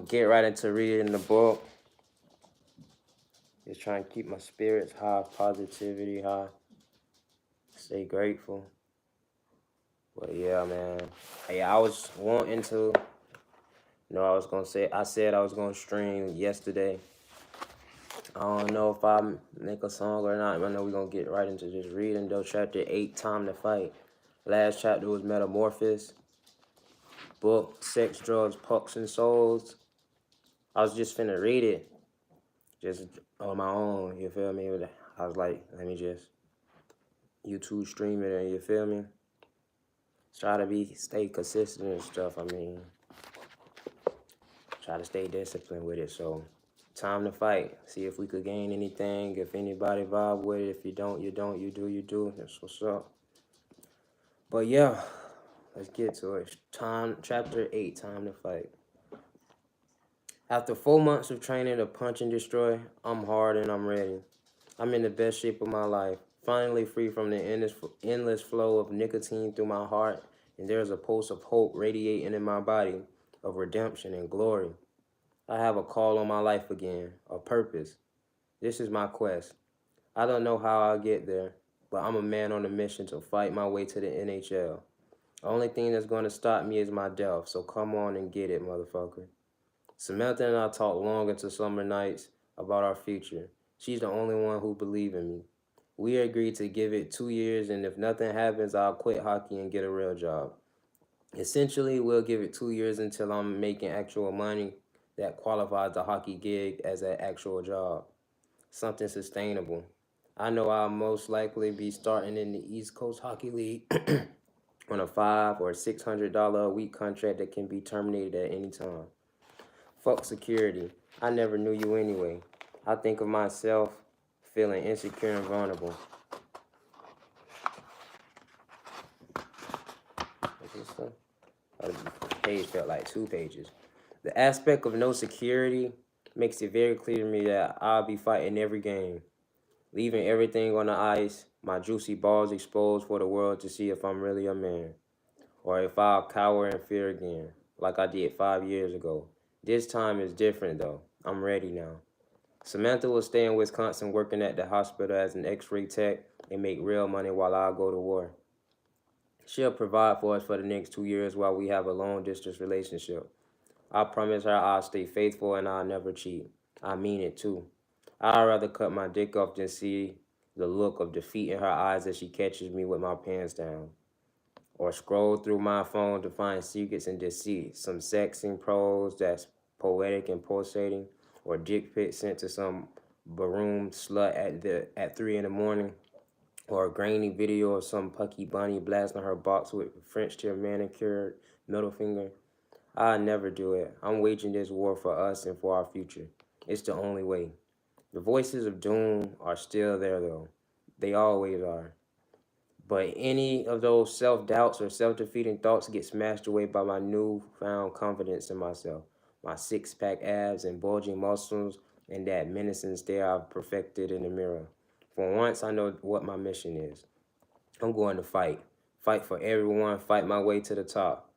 get right into reading the book. Just trying to keep my spirits high, positivity high, stay grateful. But yeah, man. Hey, I was wanting to, I said I was gonna stream yesterday. I don't know if I make a song or not. I know we're gonna get right into just reading though. Chapter 8, Time to Fight. Last chapter was Metamorphosis. Book, Sex, Drugs, Pucks, and Souls. I was just finna read it. Just on my own, you feel me? I was like, let me just YouTube stream it, and you feel me? Try to stay consistent and stuff. I mean, try to stay disciplined with it. So, time to fight. See if we could gain anything. If anybody vibe with it. If you don't, you don't. You do, you do. That's what's up. But yeah, let's get to it. Chapter 8, Time to Fight. After 4 months of training to punch and destroy, I'm hard and I'm ready. I'm in the best shape of my life, finally free from the endless flow of nicotine through my heart, and there's a pulse of hope radiating in my body, of redemption and glory. I have a call on my life again, a purpose. This is my quest. I don't know how I'll get there, but I'm a man on a mission to fight my way to the NHL. The only thing that's going to stop me is my death, so come on and get it, motherfucker. Samantha and I talked long into summer nights about our future. She's the only one who believed in me. We agreed to give it 2 years, and if nothing happens, I'll quit hockey and get a real job. Essentially, we'll give it 2 years until I'm making actual money that qualifies the hockey gig as an actual job. Something sustainable. I know I'll most likely be starting in the East Coast Hockey League on a $500 or $600 a week contract that can be terminated at any time. Fuck security. I never knew you anyway. I think of myself feeling insecure and vulnerable. The page felt like 2 pages. The aspect of no security makes it very clear to me that I'll be fighting every game, leaving everything on the ice, my juicy balls exposed for the world to see if I'm really a man, or if I'll cower in fear again, like I did 5 years ago. This time is different though. I'm ready now. Samantha will stay in Wisconsin working at the hospital as an x-ray tech and make real money while I go to war. She'll provide for us for the next 2 years while we have a long-distance relationship. I promise her I'll stay faithful and I'll never cheat. I mean it too. I'd rather cut my dick off than see the look of defeat in her eyes as she catches me with my pants down. Or scroll through my phone to find secrets and deceit, some sexing prose that's poetic and pulsating, or dick pic sent to some baroom slut at 3 in the morning, or a grainy video of some pucky bunny blasting her box with French tip manicured middle finger. I'll never do it. I'm waging this war for us and for our future. It's the only way. The voices of doom are still there though. They always are. But any of those self-doubts or self-defeating thoughts get smashed away by my newfound confidence in myself, my six-pack abs and bulging muscles, and that menacing stare I've perfected in the mirror. For once, I know what my mission is. I'm going to fight. Fight for everyone, fight my way to the top.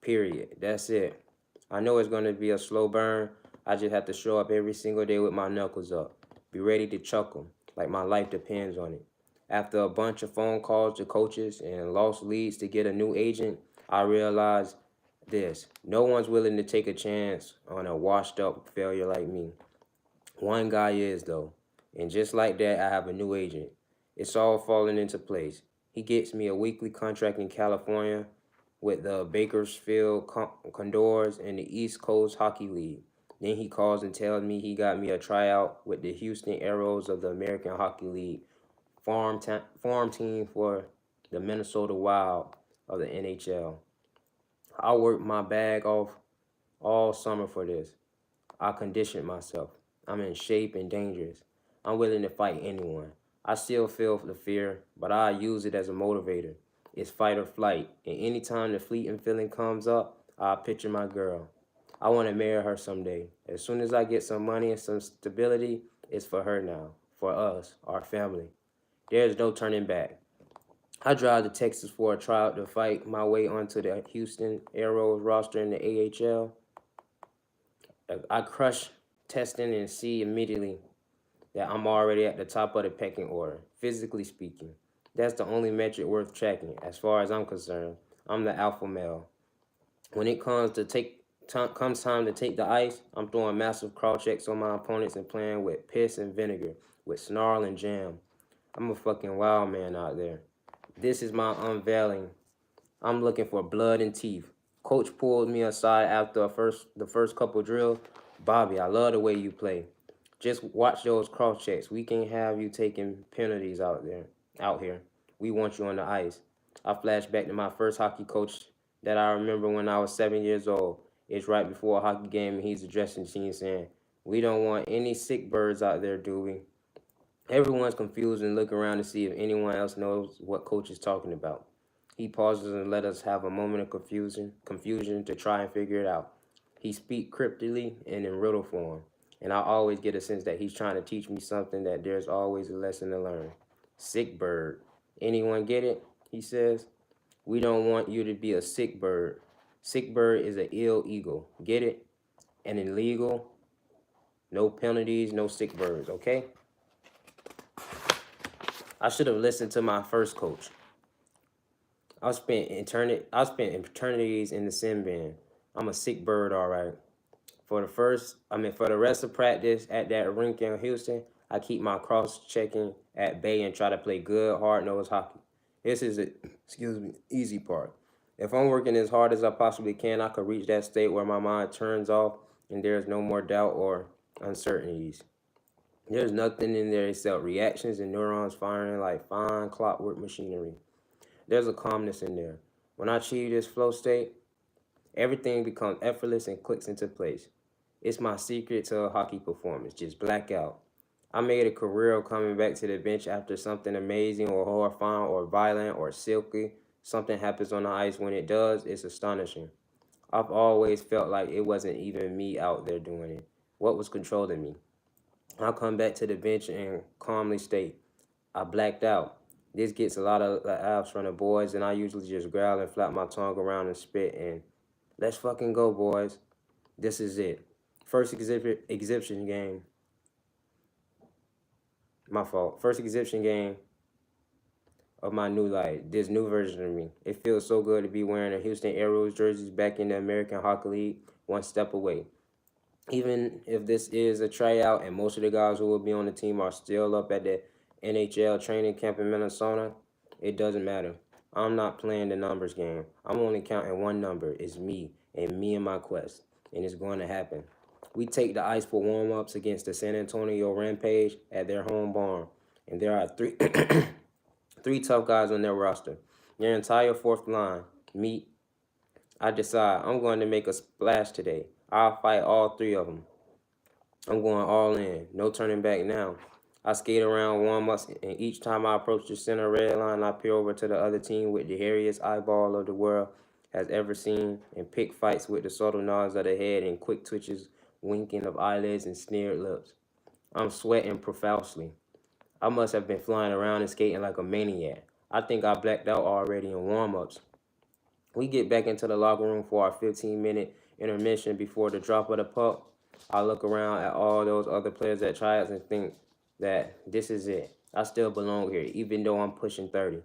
Period. That's it. I know it's going to be a slow burn. I just have to show up every single day with my knuckles up. Be ready to chuckle, like my life depends on it. After a bunch of phone calls to coaches and lost leads to get a new agent, I realized this. No one's willing to take a chance on a washed up failure like me. One guy is, though. And just like that, I have a new agent. It's all falling into place. He gets me a weekly contract in California with the Bakersfield Condors and the East Coast Hockey League. Then he calls and tells me he got me a tryout with the Houston Aeros of the American Hockey League farm team for the Minnesota Wild of the NHL. I worked my bag off all summer for this. I conditioned myself. I'm in shape and dangerous. I'm willing to fight anyone. I still feel the fear, but I use it as a motivator. It's fight or flight, and anytime the fleeting feeling comes up, I picture my girl. I want to marry her someday. As soon as I get some money and some stability, it's for her now, for us, our family. There's no turning back. I drive to Texas for a tryout to fight my way onto the Houston Aeros roster in the AHL. I crush testing and see immediately that I'm already at the top of the pecking order, physically speaking. That's the only metric worth tracking, as far as I'm concerned. I'm the alpha male. When it comes time to take the ice, I'm throwing massive cross checks on my opponents and playing with piss and vinegar, with snarl and jam. I'm a fucking wild man out there. This is my unveiling. I'm looking for blood and teeth. Coach pulled me aside after the first couple drills. Bobby, I love the way you play. Just watch those cross checks. We can have you taking penalties out here. We want you on the ice. I flash back to my first hockey coach that I remember when I was 7 years old. It's right before a hockey game, and he's addressing the team saying, "We don't want any sick birds out there, do we?" Everyone's confused and look around to see if anyone else knows what coach is talking about. He pauses and let us have a moment of confusion to try and figure it out. He speaks cryptically and in riddle form, and I always get a sense that he's trying to teach me something, that there's always a lesson to learn. Sick bird. Anyone get it? He says. We don't want you to be a sick bird. Sick bird is an ill eagle. Get it? And illegal. No penalties, no sick birds, okay? I should have listened to my first coach. I spent eternities in the sin bin. I'm a sick bird, all right. For the rest of practice at that rink in Houston, I keep my cross checking at bay and try to play good, hard nosed hockey. This is the easy part. If I'm working as hard as I possibly can, I could reach that state where my mind turns off and there's no more doubt or uncertainties. There's nothing in there except reactions and neurons firing like fine clockwork machinery. There's a calmness in there. When I achieve this flow state, everything becomes effortless and clicks into place. It's my secret to a hockey performance. Just black out. I made a career of coming back to the bench after something amazing or horrifying or violent or silky. Something happens on the ice. When it does, it's astonishing. I've always felt like it wasn't even me out there doing it. What was controlling me? I come back to the bench and calmly state, I blacked out. This gets a lot of laughs from the boys, and I usually just growl and flap my tongue around and spit and let's fucking go, boys. This is it. First exhibition game. My fault. First exhibition game of my new life. This new version of me. It feels so good to be wearing a Houston Aeros jerseys back in the American Hockey League, one step away. Even if this is a tryout and most of the guys who will be on the team are still up at the NHL training camp in Minnesota, it doesn't matter. I'm not playing the numbers game. I'm only counting one number. It's me and my quest. And it's going to happen. We take the ice for warm-ups against the San Antonio Rampage at their home barn. And there are three tough guys on their roster. Their entire fourth line, me. I decide I'm going to make a splash today. I'll fight all three of them. I'm going all in. No turning back now. I skate around warm-ups, and each time I approach the center red line, I peer over to the other team with the hairiest eyeball of the world has ever seen, and pick fights with the subtle nods of the head and quick twitches, winking of eyelids and sneered lips. I'm sweating profusely. I must have been flying around and skating like a maniac. I think I blacked out already in warm-ups. We get back into the locker room for our 15-minute intermission before the drop of the puck. I look around at all those other players at tryouts and think that this is it. I still belong here, even though I'm pushing 30.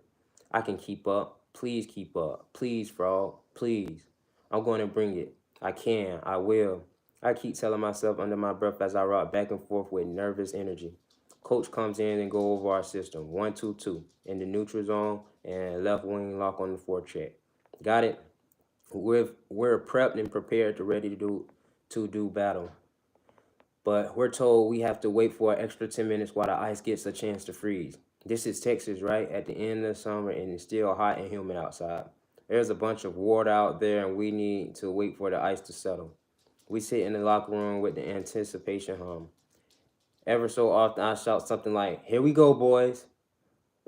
I can keep up. Please keep up. Please, Frog. Please. I'm going to bring it. I can. I will. I keep telling myself under my breath as I rock back and forth with nervous energy. Coach comes in and go over our system. 1-2-2 in the neutral zone and left wing lock on the forecheck. Got it? We're prepped and prepared to ready to do battle. But we're told we have to wait for an extra 10 minutes while the ice gets a chance to freeze. This is Texas, right? At the end of summer, and it's still hot and humid outside. There's a bunch of water out there, and we need to wait for the ice to settle. We sit in the locker room with the anticipation hum. Ever so often, I shout something like, "Here we go, boys."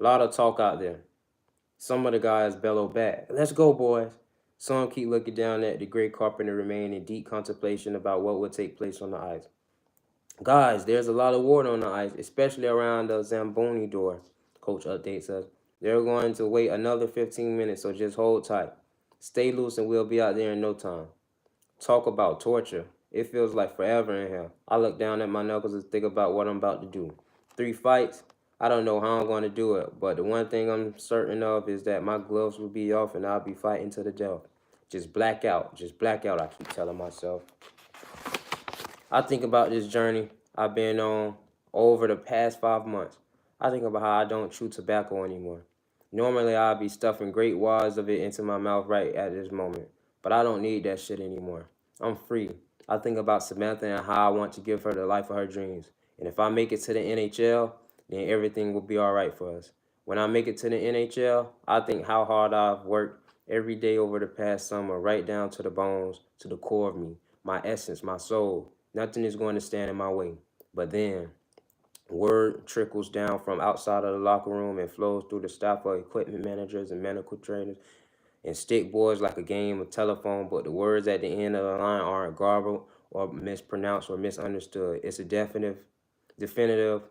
A lot of talk out there. Some of the guys bellow back, "Let's go, boys." Some keep looking down at the gray carpet and remain in deep contemplation about what will take place on the ice. Guys, there's a lot of water on the ice, especially around the Zamboni door, Coach updates us. They're going to wait another 15 minutes, so just hold tight. Stay loose and we'll be out there in no time. Talk about torture. It feels like forever in here. I look down at my knuckles and think about what I'm about to do. 3 fights? I don't know how I'm going to do it, but the one thing I'm certain of is that my gloves will be off and I'll be fighting to the death. Just black out, I keep telling myself. I think about this journey I've been on over the past 5 months. I think about how I don't chew tobacco anymore. Normally, I'd be stuffing great wads of it into my mouth right at this moment, but I don't need that shit anymore. I'm free. I think about Samantha and how I want to give her the life of her dreams. And if I make it to the NHL, then everything will be all right for us. When I make it to the NHL, I think how hard I've worked every day over the past summer, right down to the bones, to the core of me, my essence, my soul. Nothing is going to stand in my way. But then, word trickles down from outside of the locker room and flows through the staff of equipment managers and medical trainers and stick boards like a game of telephone, but the words at the end of the line aren't garbled or mispronounced or misunderstood. It's a definitive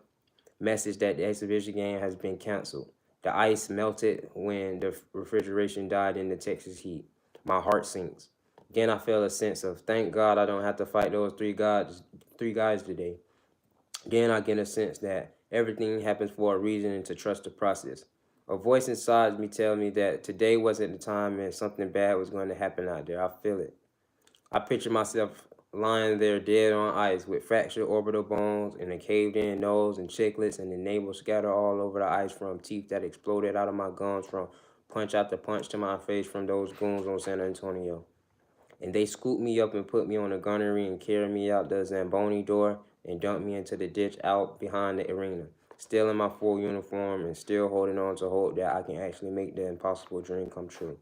message that the exhibition game has been canceled. The ice melted when the refrigeration died in the Texas heat. My heart sinks. Again, I feel a sense of thank God I don't have to fight those three guys today. Then I get a sense that everything happens for a reason and to trust the process. A voice inside me tells me that today wasn't the time and something bad was going to happen out there. I feel it. I picture myself lying there dead on ice with fractured orbital bones and a caved in nose and chiclets and the navel scattered all over the ice from teeth that exploded out of my gums from punch after punch to my face from those goons on San Antonio. And they scooped me up and put me on a gunnery and carried me out the Zamboni door and dumped me into the ditch out behind the arena, still in my full uniform and still holding on to hope that I can actually make the impossible dream come true.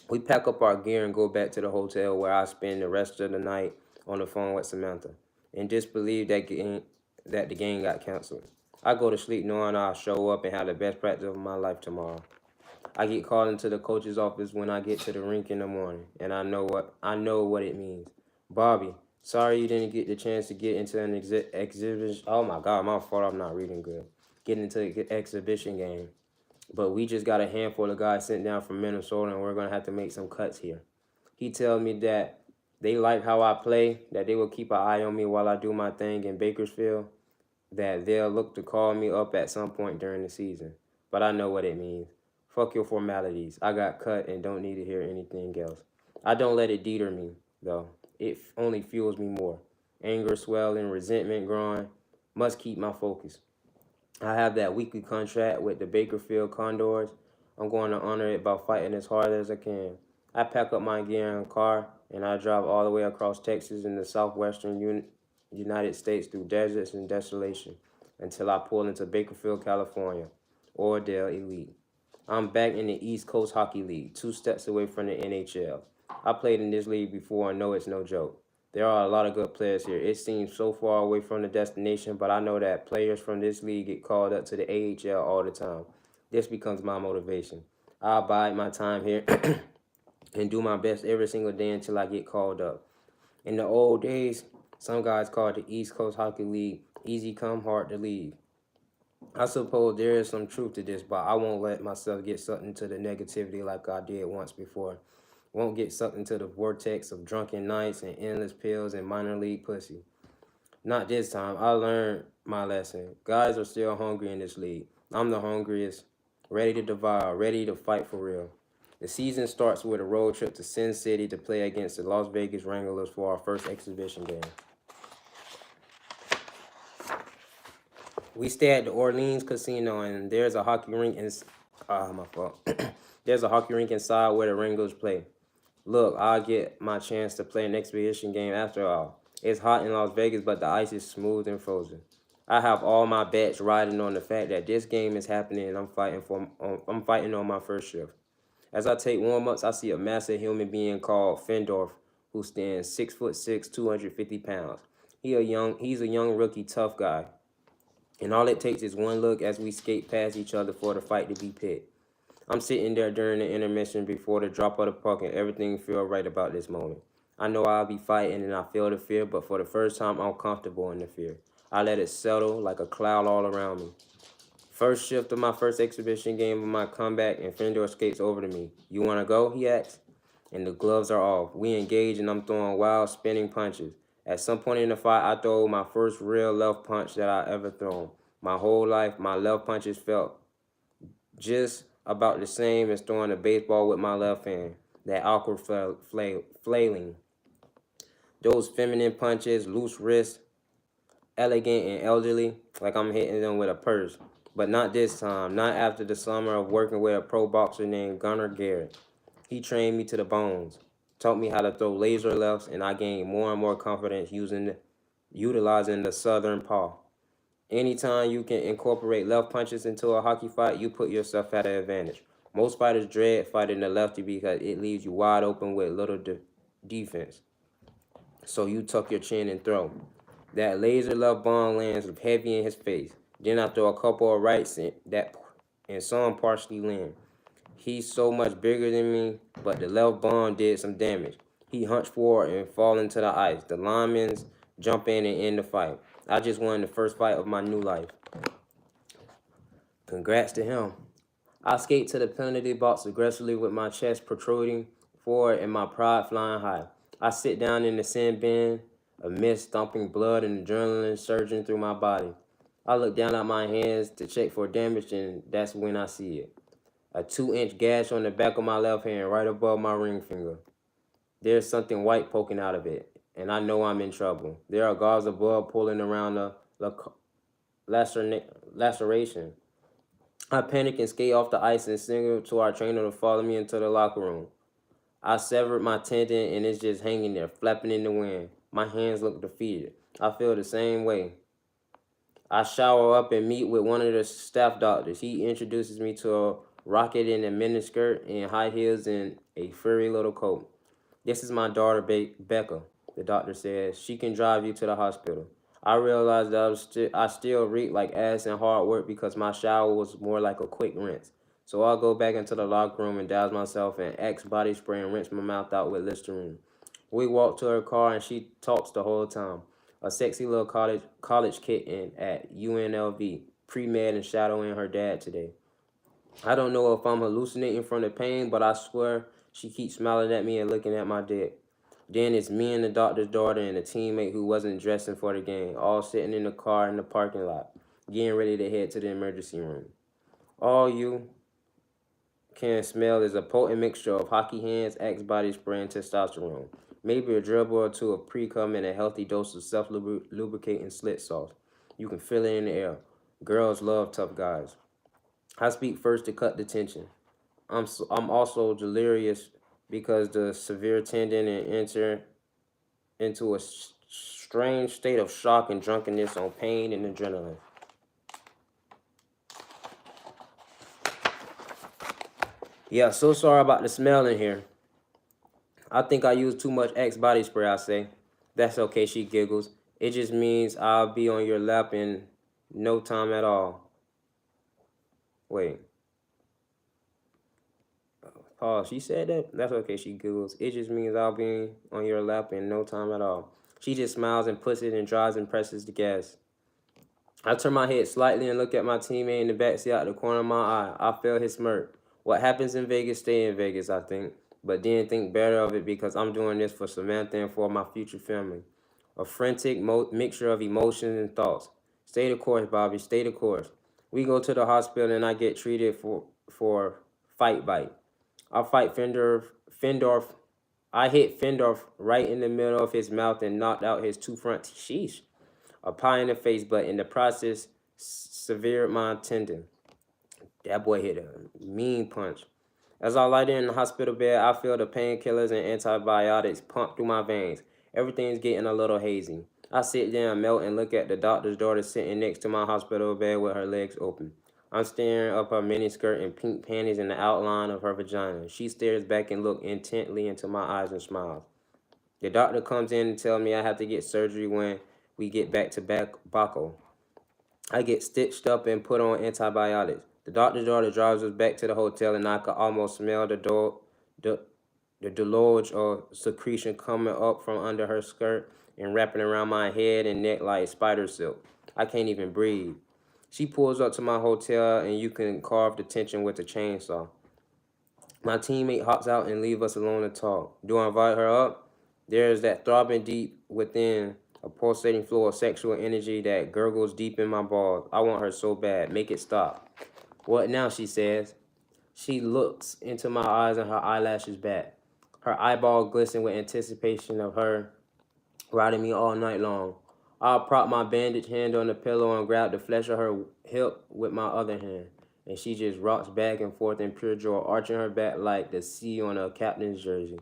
We pack up our gear and go back to the hotel where I spend the rest of the night on the phone with Samantha and disbelieve that the game got canceled. I go to sleep knowing I'll show up and have the best practice of my life tomorrow. I get called into the coach's office when I get to the rink in the morning, and I know what it means. Bobby, sorry you didn't get the chance to get into an exhibition. Oh my God, my fault. I'm not reading good. Get into the exhibition game, but we just got a handful of guys sent down from Minnesota, and we're gonna have to make some cuts here. He tells me that they like how I play, that they will keep an eye on me while I do my thing in Bakersfield, that they'll look to call me up at some point during the season. But I know what it means. Fuck your formalities. I got cut and don't need to hear anything else. I don't let it deter me, though. It only fuels me more. Anger swelling, resentment growing. Must keep my focus. I have that weekly contract with the Bakerfield Condors. I'm going to honor it by fighting as hard as I can. I pack up my gear in a car and I drive all the way across Texas in the southwestern United States through deserts and desolation until I pull into Bakerfield, California, Oradell Elite. I'm back in the East Coast Hockey League, 2 steps away from the NHL. I played in this league before and know it's no joke. There are a lot of good players here. It seems so far away from the destination, but I know that players from this league get called up to the AHL all the time. This becomes my motivation. I bide my time here and do my best every single day until I get called up. In the old days, some guys called the East Coast Hockey League easy come, hard to leave. I suppose there is some truth to this, but I won't let myself get sucked into the negativity like I did once before. Won't get sucked into the vortex of drunken nights and endless pills and minor league pussy. Not this time. I learned my lesson. Guys are still hungry in this league. I'm the hungriest, ready to devour, ready to fight for real. The season starts with a road trip to Sin City to play against the Las Vegas Wranglers for our first exhibition game. We stay at the Orleans Casino, and there's a hockey rink my fault. There's a hockey rink inside where the Wranglers play. Look, I'll get my chance to play an exhibition game after all. It's hot in Las Vegas, but the ice is smooth and frozen. I have all my bets riding on the fact that this game is happening and I'm fighting on my first shift. As I take warm-ups, I see a massive human being called Fendorf, who stands 6'6", 250 pounds. He's a young rookie, tough guy. And all it takes is one look as we skate past each other for the fight to be picked. I'm sitting there during the intermission before the drop of the puck, and everything feels right about this moment. I know I'll be fighting and I feel the fear, but for the first time, I'm comfortable in the fear. I let it settle like a cloud all around me. First shift of my first exhibition game of my comeback, and Fendor skates over to me. You want to go? He asks. And the gloves are off. We engage, and I'm throwing wild spinning punches. At some point in the fight, I threw my first real left punch that I ever thrown. My whole life, my left punches felt just about the same as throwing a baseball with my left hand. That awkward flailing. Those feminine punches, loose wrists, elegant and elderly, like I'm hitting them with a purse. But not this time, not after the summer of working with a pro boxer named Gunnar Garrett. He trained me to the bones, taught me how to throw laser lefts, and I gained more and more confidence utilizing the southern paw. Anytime you can incorporate left punches into a hockey fight, you put yourself at an advantage. Most fighters dread fighting the lefty because it leaves you wide open with little defense. So you tuck your chin and throw. That laser left bomb lands heavy in his face. Then I throw a couple of rights and some partially land. He's so much bigger than me, but the left bomb did some damage. He hunched forward and fall into the ice. The linemen jump in and end the fight. I just won the first fight of my new life. Congrats to him. I skate to the penalty box aggressively with my chest protruding forward and my pride flying high. I sit down in the sand bin, a mist stomping blood and adrenaline surging through my body. I look down at my hands to check for damage, and that's when I see it. A 2-inch gash on the back of my left hand, right above my ring finger. There's something white poking out of it, and I know I'm in trouble. There are gauze of blood pulling around the laceration. I panic and skate off the ice and signal to our trainer to follow me into the locker room. I severed my tendon and it's just hanging there, flapping in the wind. My hands look defeated. I feel the same way. I shower up and meet with one of the staff doctors. He introduces me to a rocket in a miniskirt and high heels and a furry little coat. This is my daughter, Becca, the doctor says. She can drive you to the hospital. I realized that I still reeked like ass and hard work because my shower was more like a quick rinse. So I'll go back into the locker room and douse myself in Axe body spray and rinse my mouth out with Listerine. We walk to her car and she talks the whole time. A sexy little college kitten at UNLV, pre-med and shadowing her dad today. I don't know if I'm hallucinating from the pain, but I swear she keeps smiling at me and looking at my dick. Then it's me and the doctor's daughter and a teammate who wasn't dressing for the game, all sitting in the car in the parking lot, getting ready to head to the emergency room. All you can smell is a potent mixture of hockey hands, Axe body spray, and testosterone. Maybe a dribble or two of pre-cum and a healthy dose of self-lubricating slit sauce. You can feel it in the air. Girls love tough guys. I speak first to cut the tension. I'm also delirious because the severe tendon and enter into a strange state of shock and drunkenness on pain and adrenaline. Yeah, so sorry about the smell in here. I think I used too much Axe body spray, I say. That's okay, she giggles. It just means I'll be on your lap in no time at all. Wait. Pause. She said that? That's okay, she giggles. It just means I'll be on your lap in no time at all. She just smiles and puts it and drives and presses the gas. I turn my head slightly and look at my teammate in the backseat out the corner of my eye. I feel his smirk. What happens in Vegas, stay in Vegas, I think. But then think better of it because I'm doing this for Samantha and for my future family. A frantic mixture of emotions and thoughts. Stay the course, Bobby. Stay the course. We go to the hospital and I get treated for fight bite. I fight Fendorf. I hit Fendorf right in the middle of his mouth and knocked out his two front teeth. Sheesh. A pie in the face, but in the process, severed my tendon. That boy hit a mean punch. As I lie there in the hospital bed, I feel the painkillers and antibiotics pump through my veins. Everything's getting a little hazy. I sit there and melt and look at the doctor's daughter sitting next to my hospital bed with her legs open. I'm staring up her miniskirt and pink panties in the outline of her vagina. She stares back and looks intently into my eyes and smiles. The doctor comes in and tells me I have to get surgery when we get back to Baco. I get stitched up and put on antibiotics. The doctor's daughter drives us back to the hotel, and I could almost smell the deluge of secretion coming up from under her skirt and wrapping around my head and neck like spider silk. I can't even breathe. She pulls up to my hotel, and you can carve the tension with a chainsaw. My teammate hops out and leaves us alone to talk. Do I invite her up? There's that throbbing deep within, a pulsating flow of sexual energy that gurgles deep in my balls. I want her so bad. Make it stop. What now, she says. She looks into my eyes and her eyelashes back. Her eyeball glisten with anticipation of her riding me all night long. I'll prop my bandaged hand on the pillow and grab the flesh of her hip with my other hand. And she just rocks back and forth in pure joy, arching her back like the sea on a captain's jersey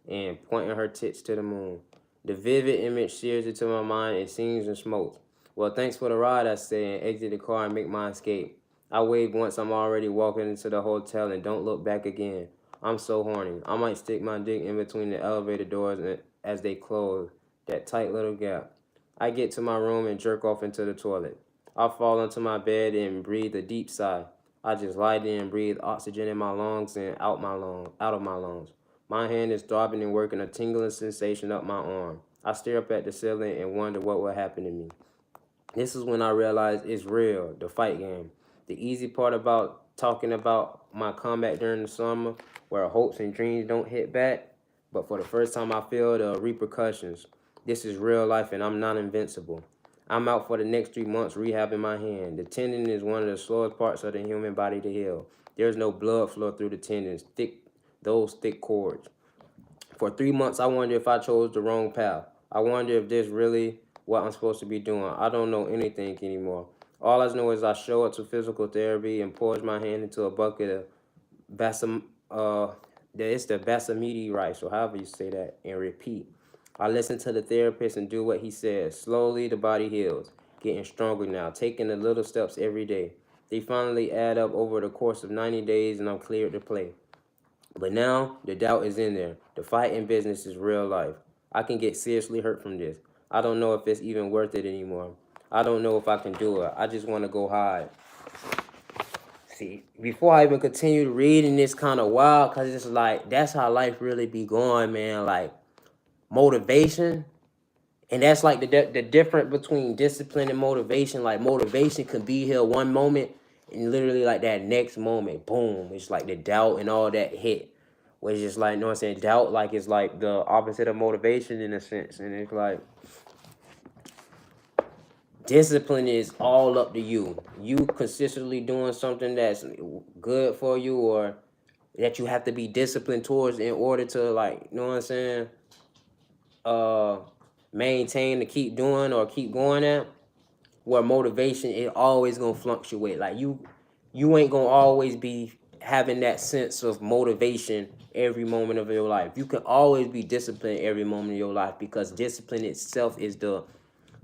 and pointing her tits to the moon. The vivid image sears into my mind and sings and smokes. Well, thanks for the ride, I say, and exit the car and make my escape. I wave once I'm already walking into the hotel and don't look back again. I'm so horny. I might stick my dick in between the elevator doors as they close, that tight little gap. I get to my room and jerk off into the toilet. I fall into my bed and breathe a deep sigh. I just lie there and breathe oxygen in my lungs and out of my lungs. My hand is throbbing and working a tingling sensation up my arm. I stare up at the ceiling and wonder what will happen to me. This is when I realized it's real, the fight game. The easy part about talking about my comeback during the summer, where hopes and dreams don't hit back, but for the first time I feel the repercussions. This is real life and I'm not invincible. I'm out for the next 3 months rehabbing my hand. The tendon is one of the slowest parts of the human body to heal. There's no blood flow through the tendons, those thick cords. For 3 months, I wonder if I chose the wrong path. I wonder if this really what I'm supposed to be doing. I don't know anything anymore. All I know is I show up to physical therapy and pours my hand into a bucket of it's the basamiti rice, or however you say that, and repeat. I listen to the therapist and do what he says. Slowly, the body heals, getting stronger now, taking the little steps every day. They finally add up over the course of 90 days, and I'm cleared to play. But now, the doubt is in there. The fight in business is real life. I can get seriously hurt from this. I don't know if it's even worth it anymore. I don't know if I can do it. I just want to go hide. See, before I even continue reading this kind of wild, because it's like, that's how life really be going, man. Like, motivation. And that's like the difference between discipline and motivation. Like, motivation can be here one moment, and literally like that next moment, boom, it's like the doubt and all that hit. Where it's just like, you know what I'm saying? Doubt, like, it's like the opposite of motivation in a sense. And it's like, discipline is all up to you. You consistently doing something that's good for you, or that you have to be disciplined towards in order to, like, you know what I'm saying, maintain to keep doing or keep going at. Where motivation is always gonna fluctuate. Like, you ain't gonna always be having that sense of motivation every moment of your life. You can always be disciplined every moment of your life, because discipline itself is the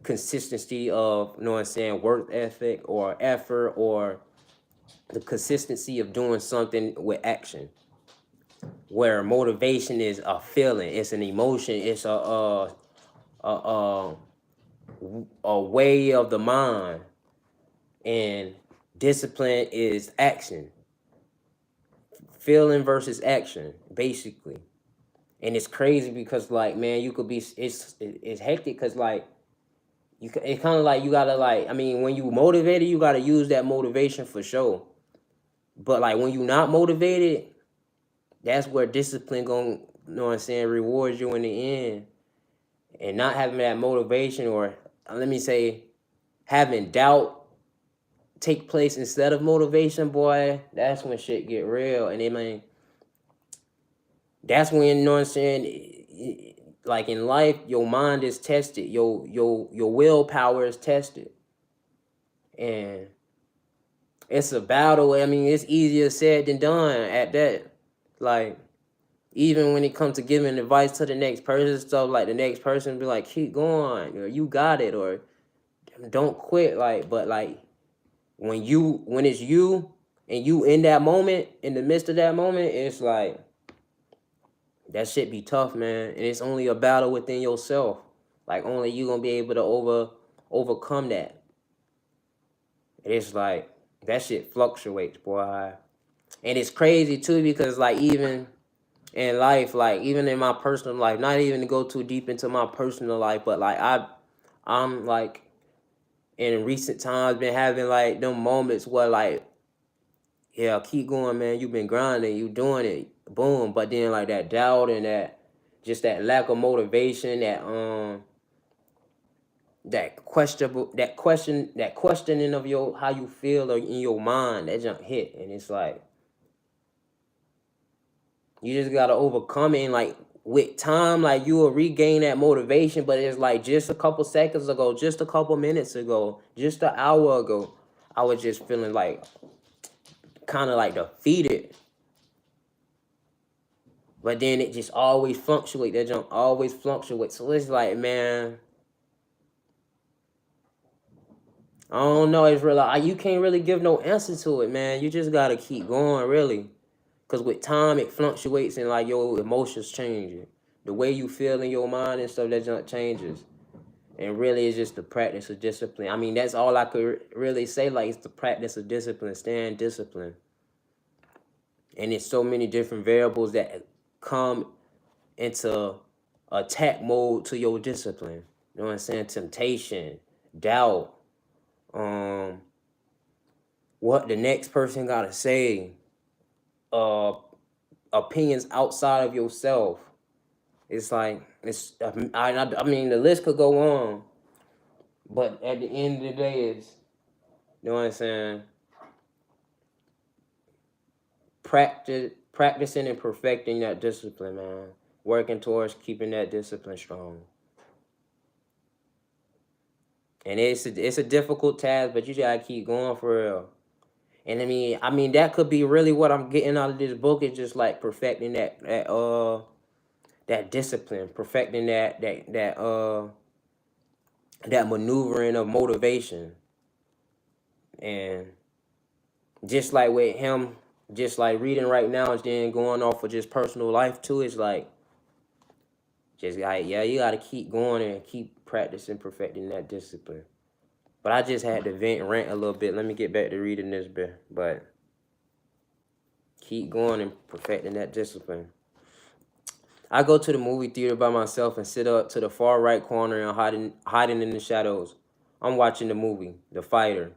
consistency of, you know what I'm saying, work ethic or effort, or the consistency of doing something with action. Where motivation is a feeling, it's an emotion, it's a way of the mind, and discipline is action. Feeling versus action, basically. And it's crazy because, like, man, you could be, it's hectic, because, like, it's kind of like you gotta, like, I mean, when you motivated, you gotta use that motivation for sure. But, like, when you not motivated, that's where discipline gonna, you know what I'm saying, reward you in the end. And not having that motivation, or let me say, having doubt take place instead of motivation, boy, that's when shit get real. And I mean, that's when, you know what I'm saying, like, in life, your mind is tested, your willpower is tested. And it's a battle. I mean, it's easier said than done at that. Like, even when it comes to giving advice to the next person, stuff like the next person be like, keep going, or you got it, or don't quit. Like, but like, when it's you and you in that moment, in the midst of that moment, it's like, that shit be tough, man. And it's only a battle within yourself. Like, only you gonna be able to overcome that. It's like, that shit fluctuates, boy. And it's crazy too, because, like, even in life, like, even in my personal life, not even to go too deep into my personal life, but like, I'm like, in recent times been having like them moments where, like, yeah, keep going, man, you've been grinding, you doing it, boom. But then, like, that doubt and that, just that lack of motivation, that that questioning of your how you feel or in your mind, that jump hit, and it's like you just gotta overcome it, and like with time, like you will regain that motivation. But it's like just a couple seconds ago, just a couple minutes ago, just an hour ago, I was just feeling like kind of like defeated. But then it just always fluctuate. That jump always fluctuates. So it's like, man, I don't know. It's really you can't really give no answer to it, man. You just gotta keep going, really. Cause with time it fluctuates and like your emotions change. The way you feel in your mind and stuff, that junk changes. And really it's just the practice of discipline. I mean, that's all I could really say. Like, it's the practice of discipline, staying disciplined. And it's so many different variables that come into attack mode to your discipline. You know what I'm saying? Temptation, doubt, what the next person gotta say, uh opinions outside of yourself. It's like I mean the list could go on, but at the end of the day, it's, you know what I'm saying, practicing and perfecting that discipline, man. Working towards keeping that discipline strong. And it's a difficult task, but you gotta keep going for real. And I mean that could be really what I'm getting out of this book, is just like perfecting that discipline, perfecting that maneuvering of motivation. And just like with him, just like reading right now and then going off of just personal life too, it's like just like, yeah, you gotta keep going and keep practicing perfecting that discipline. But I just had to vent and rant a little bit. Let me get back to reading this bit. But keep going and perfecting that discipline. I go to the movie theater by myself and sit up to the far right corner and hiding in the shadows. I'm watching the movie, The Fighter.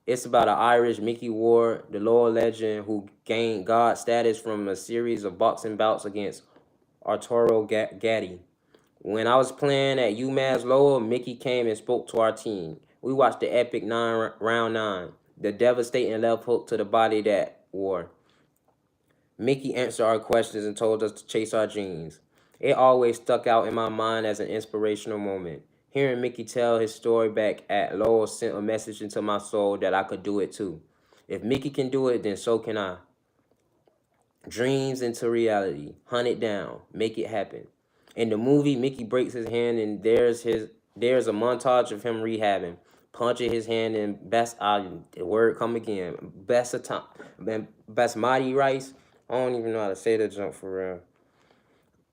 It's about an Irish Mickey Ward, the loyal legend who gained God status from a series of boxing bouts against Arturo Gatti. When I was playing at UMass Lowell, Mickey came and spoke to our team. We watched the epic round nine, the devastating left hook to the body that war. Mickey answered our questions and told us to chase our dreams. It always stuck out in my mind as an inspirational moment. Hearing Mickey tell his story back at Lowell sent a message into my soul that I could do it too. If Mickey can do it, then so can I. Dreams into reality. Hunt it down. Make it happen. In the movie, Mickey breaks his hand and there's a montage of him rehabbing, punching his hand in the word come again. Best of time, basmati rice. I don't even know how to say that junk for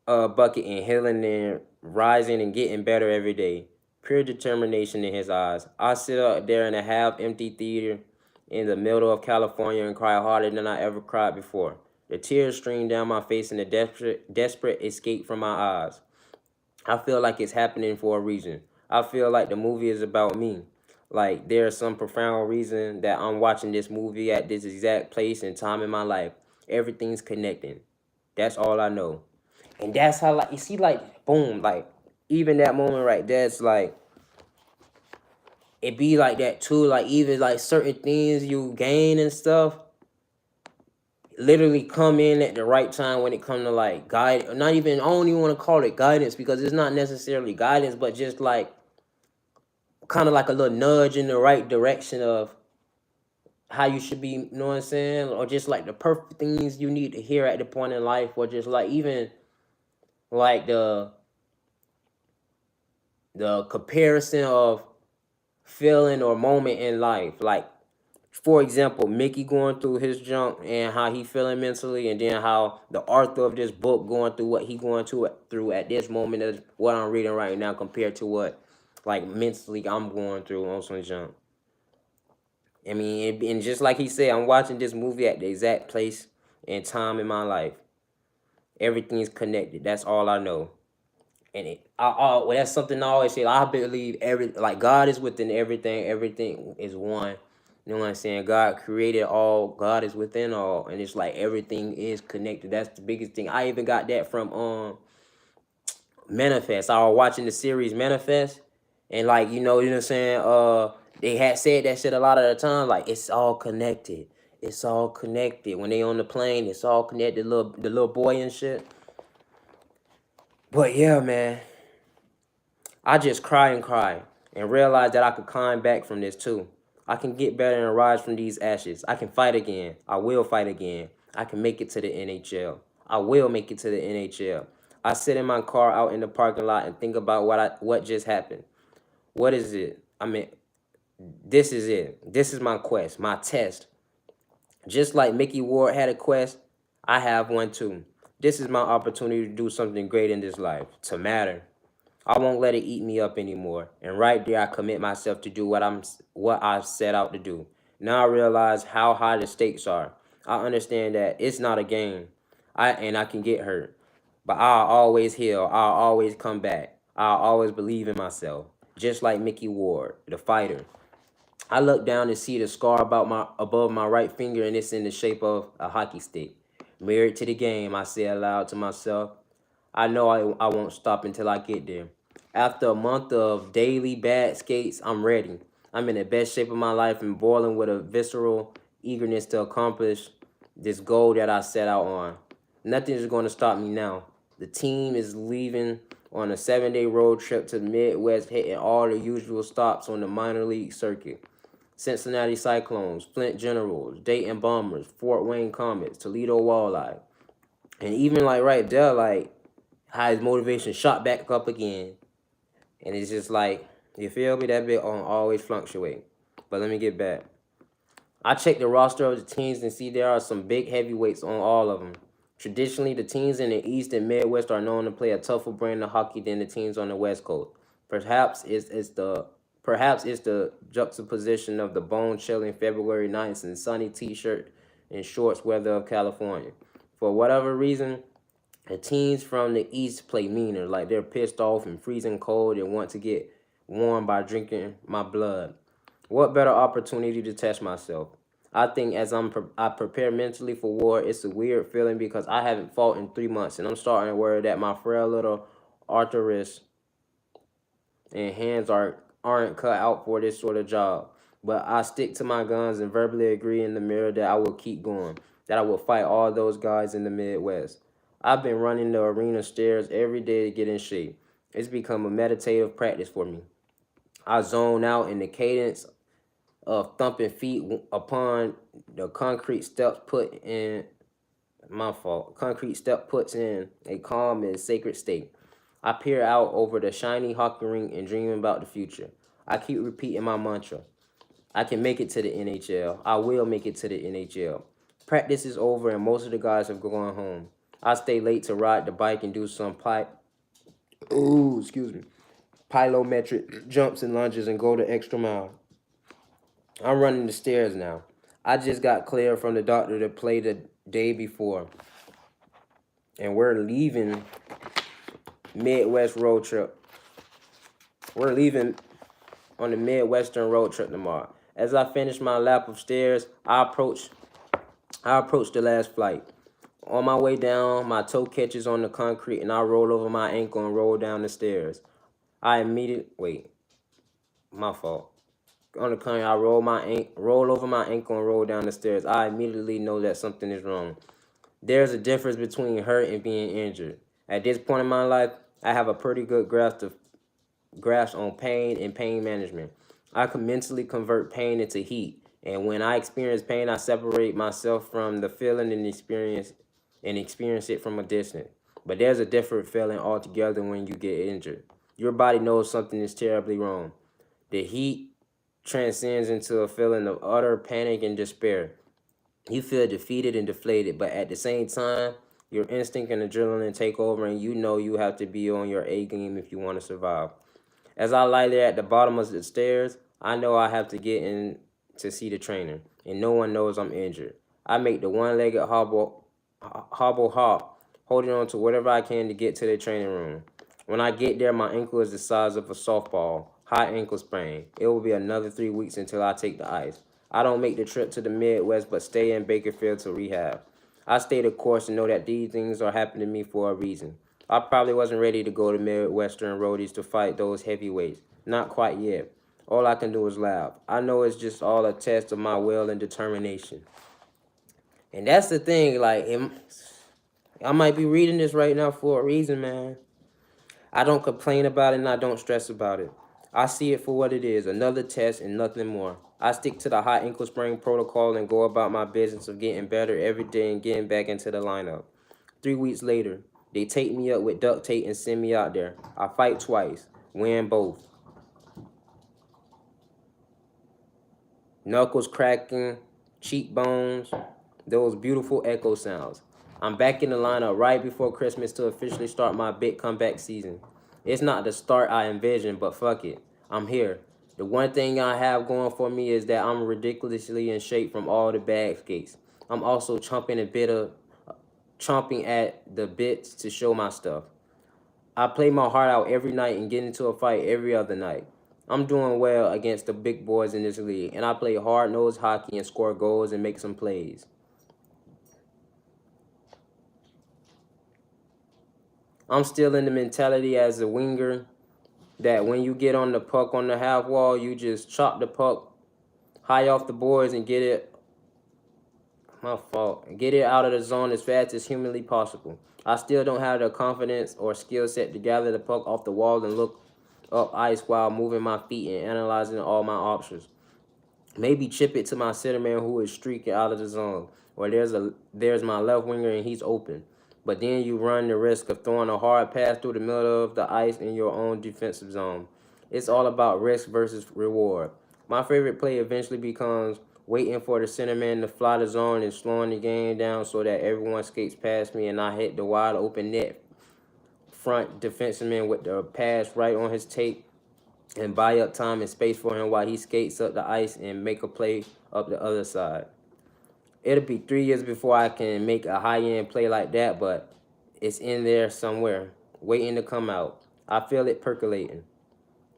real. Bucket and healing and rising and getting better every day. Pure determination in his eyes. I sit up there in a half-empty theater in the middle of California and cry harder than I ever cried before. The tears stream down my face in a desperate escape from my eyes. I feel like it's happening for a reason. I feel like the movie is about me. Like there's some profound reason that I'm watching this movie at this exact place and time in my life. Everything's connecting. That's all I know. And that's how, like, you see, like, boom, like, even that moment right there, it's like, it be like that too. Like, even like certain things you gain and stuff literally come in at the right time when it come to like guide. Not even, I don't even want to call it guidance because it's not necessarily guidance, but just like kind of like a little nudge in the right direction of how you should be, you know what I'm saying? Or just like the perfect things you need to hear at the point in life, or just like even like the comparison of feeling or moment in life. Like, for example, Mickey going through his junk and how he feeling mentally, and then how the author of this book going through what he going through at this moment is what I'm reading right now compared to what, like, mentally I'm going through on some junk. I mean, and just like he said, I'm watching this movie at the exact place and time in my life. Everything's connected. That's all I know. And well, that's something I always say. I believe like God is within everything. Everything is one. You know what I'm saying? God created all. God is within all, and it's like everything is connected. That's the biggest thing. I even got that from Manifest. I was watching the series Manifest, And like, you know what I'm saying? They had said that shit a lot of the time. Like, it's all connected. It's all connected. When they on the plane, it's all connected. The little boy and shit. But yeah, man, I just cry and realize that I could climb back from this too. I can get better and rise from these ashes. I can fight again. I will fight again. I can make it to the NHL. I will make it to the NHL. I sit in my car out in the parking lot and think about what just happened. What is it? I mean, this is it. This is my quest, my test. Just like Mickey Ward had a quest, I have one too. This is my opportunity to do something great in this life, to matter. I won't let it eat me up anymore. And right there, I commit myself to do what I set out to do. Now I realize how high the stakes are. I understand that it's not a game. I can get hurt, but I'll always heal. I'll always come back. I'll always believe in myself, just like Mickey Ward, the fighter. I look down and see the scar above my right finger, and it's in the shape of a hockey stick. Married to the game, I say aloud to myself. I know I won't stop until I get there. After a month of daily bad skates, I'm ready. I'm in the best shape of my life and boiling with a visceral eagerness to accomplish this goal that I set out on. Nothing is going to stop me now. The team is leaving on a 7-day road trip to the Midwest, hitting all the usual stops on the minor league circuit. Cincinnati Cyclones, Flint Generals, Dayton Bombers, Fort Wayne Comets, Toledo Walleye. And even like right there, like how his motivation shot back up again. And it's just like, you feel me? That bit on always fluctuate. But let me get back. I check the roster of the teams and see there are some big heavyweights on all of them. Traditionally, the teams in the East and Midwest are known to play a tougher brand of hockey than the teams on the West Coast. Perhaps it's the juxtaposition of the bone-chilling February nights and sunny T-shirt and shorts weather of California. For whatever reason, the teams from the East play meaner, like they're pissed off and freezing cold and want to get warm by drinking my blood. What better opportunity to test myself? I think as I prepare mentally for war, it's a weird feeling because I haven't fought in 3 months, and I'm starting to worry that my frail little arteries and hands aren't cut out for this sort of job. But I stick to my guns and verbally agree in the mirror that I will keep going, that I will fight all those guys in the Midwest. I've been running the arena stairs every day to get in shape. It's become a meditative practice for me. I zone out in the cadence of thumping feet upon the concrete steps put in my fault. Concrete step puts in a calm and sacred state. I peer out over the shiny hockey rink and dream about the future. I keep repeating my mantra. I can make it to the NHL. I will make it to the NHL. Practice is over and most of the guys have gone home. I stay late to ride the bike and do some plyometric jumps and lunges and go the extra mile. I'm running the stairs now. I just got cleared from the doctor to play the day before. And we're leaving Midwest road trip. We're leaving on the Midwestern road trip tomorrow. As I finish my lap of stairs, I approach the last flight. On my way down, my toe catches on the concrete and I roll over my ankle and roll down the stairs. My fault. On the contrary, I roll over my ankle and roll down the stairs. I immediately know that something is wrong. There's a difference between hurt and being injured. At this point in my life, I have a pretty good grasp on pain and pain management. I can mentally convert pain into heat, and when I experience pain, I separate myself from the feeling and experience it from a distance. But there's a different feeling altogether when you get injured. Your body knows something is terribly wrong. The heat transcends into a feeling of utter panic and despair. You feel defeated and deflated, but at the same time, your instinct and adrenaline take over, and you know you have to be on your A game if you want to survive. As I lie there at the bottom of the stairs, I know I have to get in to see the trainer, and no one knows I'm injured. I make the one-legged hobble hop, holding on to whatever I can to get to the training room. When I get there, my ankle is the size of a softball, high ankle sprain. It will be another 3 weeks until I take the ice. I don't make the trip to the Midwest, but stay in Bakerfield to rehab. I stay the course and know that these things are happening to me for a reason. I probably wasn't ready to go to Midwestern roadies to fight those heavyweights. Not quite yet. All I can do is laugh. I know it's just all a test of my will and determination. And that's the thing, like, I might be reading this right now for a reason, man. I don't complain about it and I don't stress about it. I see it for what it is, another test and nothing more. I stick to the hot ankle sprain protocol and go about my business of getting better every day and getting back into the lineup. 3 weeks later, they tape me up with duct tape and send me out there. I fight twice, win both. Knuckles cracking, cheekbones, those beautiful echo sounds. I'm back in the lineup right before Christmas to officially start my big comeback season. It's not the start I envisioned, but fuck it. I'm here. The one thing I have going for me is that I'm ridiculously in shape from all the bad skates. I'm also chomping at the bits to show my stuff. I play my heart out every night and get into a fight every other night. I'm doing well against the big boys in this league, and I play hard-nosed hockey and score goals and make some plays. I'm still in the mentality as a winger that when you get on the puck on the half wall, you just chop the puck high off the boards and get it out of the zone as fast as humanly possible. I still don't have the confidence or skill set to gather the puck off the wall and look up ice while moving my feet and analyzing all my options. Maybe chip it to my center man who is streaking out of the zone. Or there's my left winger and he's open. But then you run the risk of throwing a hard pass through the middle of the ice in your own defensive zone. It's all about risk versus reward. My favorite play eventually becomes waiting for the center man to fly the zone and slowing the game down so that everyone skates past me and I hit the wide open net front defenseman with the pass right on his tape and buy up time and space for him while he skates up the ice and make a play up the other side. It'll be 3 years before I can make a high-end play like that, but it's in there somewhere, waiting to come out. I feel it percolating.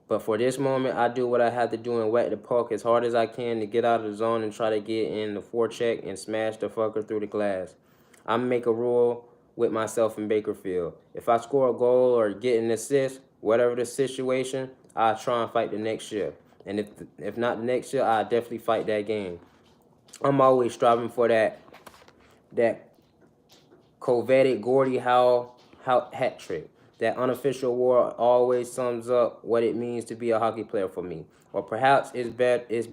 But for this moment, I do what I have to do and whack the puck as hard as I can to get out of the zone and try to get in the forecheck and smash the fucker through the glass. I make a rule with myself in Bakerfield. If I score a goal or get an assist, whatever the situation, I try and fight the next shift. And if not the next shift, I definitely fight that game. I'm always striving for that coveted Gordie Howe hat trick. That unofficial award always sums up what it means to be a hockey player for me. Or perhaps it's